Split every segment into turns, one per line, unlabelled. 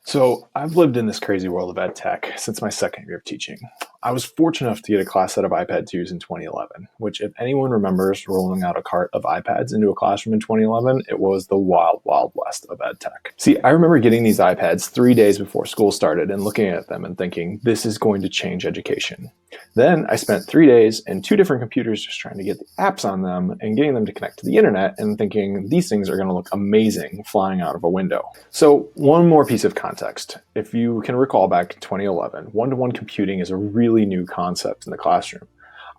So I've lived in this crazy world of ed tech since my second year of teaching. I was fortunate enough to get a class set of iPad 2s in 2011, which if anyone remembers rolling out a cart of iPads into a classroom in 2011, it was the wild, wild west of ed tech. See, I remember getting these iPads 3 days before school started and looking at them and thinking, this is going to change education. Then I spent 3 days and two different computers just trying to get the apps on them and getting them to connect to the internet and thinking these things are going to look amazing flying out of a window. So one more piece of context. If you can recall back in 2011, one-to-one computing is a really new concept in the classroom.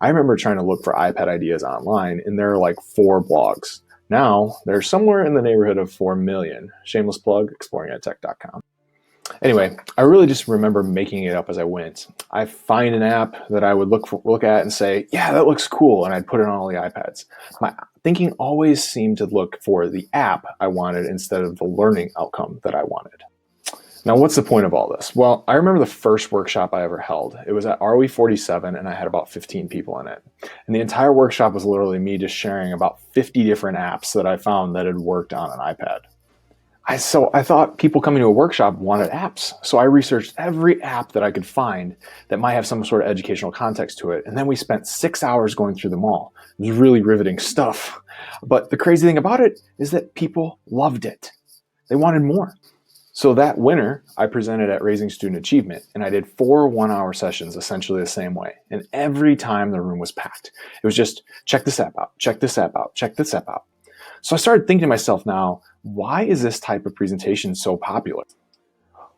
I remember trying to look for iPad ideas online and there are like 4 blogs. Now they're somewhere in the neighborhood of 4 million. Shameless plug, exploringetech.com. Anyway, I really just remember making it up as I went. I find an app that I would look at and say, yeah, that looks cool, and I'd put it on all the iPads. My thinking always seemed to look for the app I wanted instead of the learning outcome that I wanted. Now, what's the point of all this? Well, I remember the first workshop I ever held. It was at ROE 47, and I had about 15 people in it. And the entire workshop was literally me just sharing about 50 different apps that I found that had worked on an iPad. I thought people coming to a workshop wanted apps. So I researched every app that I could find that might have some sort of educational context to it. And then we spent 6 hours going through them all. It was really riveting stuff. But the crazy thing about it is that people loved it. They wanted more. So that winter, I presented at Raising Student Achievement, and I did 4 one-hour sessions essentially the same way. And every time the room was packed. It was just, check this app out, check this app out, check this app out. So I started thinking to myself now, why is this type of presentation so popular?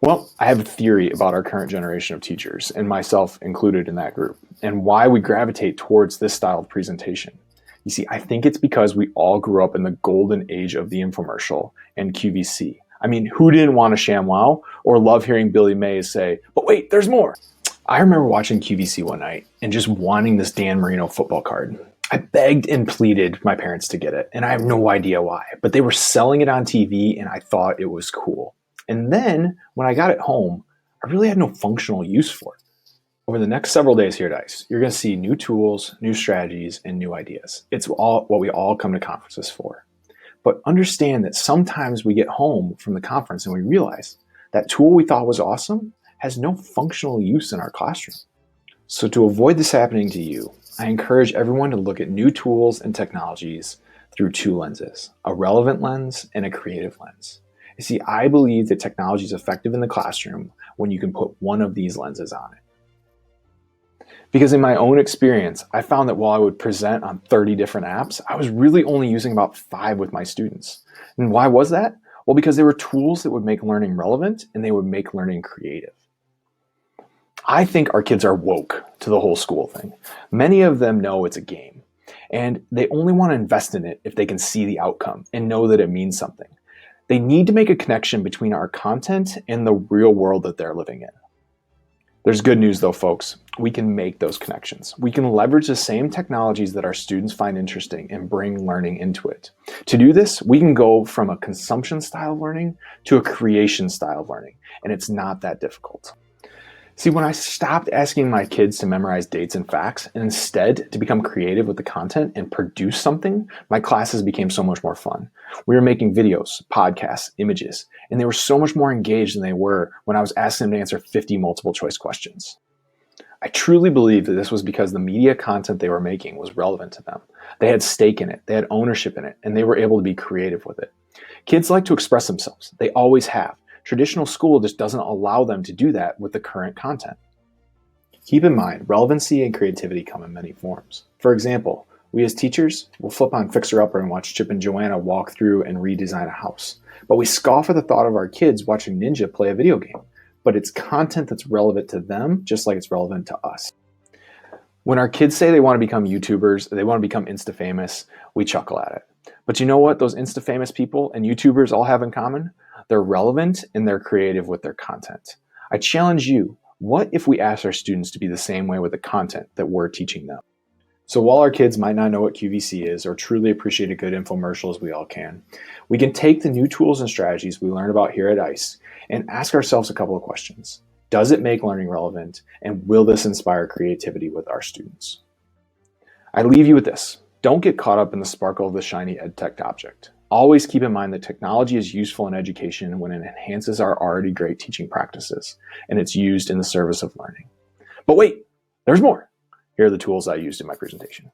Well, I have a theory about our current generation of teachers, and myself included in that group, and why we gravitate towards this style of presentation. You see, I think it's because we all grew up in the golden age of the infomercial and QVC. I mean, who didn't want to ShamWow or love hearing Billy Mays say, but wait, there's more? I remember watching QVC one night and just wanting this Dan Marino football card. I begged and pleaded my parents to get it, and I have no idea why, but they were selling it on TV and I thought it was cool. And then when I got it home, I really had no functional use for it. Over the next several days here at ICE, you're going to see new tools, new strategies, and new ideas. It's all what we all come to conferences for. But understand that sometimes we get home from the conference and we realize that tool we thought was awesome has no functional use in our classroom. So to avoid this happening to you, I encourage everyone to look at new tools and technologies through 2 lenses, a relevant lens and a creative lens. You see, I believe that technology is effective in the classroom when you can put one of these lenses on it. Because in my own experience, I found that while I would present on 30 different apps, I was really only using about 5 with my students. And why was that? Well, because they were tools that would make learning relevant and they would make learning creative. I think our kids are woke to the whole school thing. Many of them know it's a game, and they only want to invest in it if they can see the outcome and know that it means something. They need to make a connection between our content and the real world that they're living in. There's good news though, folks. We can make those connections. We can leverage the same technologies that our students find interesting and bring learning into it. To do this, we can go from a consumption style of learning to a creation style of learning, and it's not that difficult. See, when I stopped asking my kids to memorize dates and facts and instead to become creative with the content and produce something, my classes became so much more fun. We were making videos, podcasts, images, and they were so much more engaged than they were when I was asking them to answer 50 multiple choice questions. I truly believe that this was because the media content they were making was relevant to them. They had stake in it, they had ownership in it, and they were able to be creative with it. Kids like to express themselves. They always have. Traditional school just doesn't allow them to do that with the current content. Keep in mind, relevancy and creativity come in many forms. For example, we as teachers will flip on Fixer Upper and watch Chip and Joanna walk through and redesign a house. But we scoff at the thought of our kids watching Ninja play a video game. But it's content that's relevant to them, just like it's relevant to us. When our kids say they want to become YouTubers, they want to become Insta famous, we chuckle at it. But you know what those Insta famous people and YouTubers all have in common? They're relevant and they're creative with their content. I challenge you, what if we asked our students to be the same way with the content that we're teaching them? So while our kids might not know what QVC is or truly appreciate a good infomercial as we all can, we can take the new tools and strategies we learn about here at ICE and ask ourselves a couple of questions. Does it make learning relevant? And will this inspire creativity with our students? I leave you with this. Don't get caught up in the sparkle of the shiny EdTech object. Always keep in mind that technology is useful in education when it enhances our already great teaching practices and it's used in the service of learning. But wait, there's more. Here are the tools I used in my presentation.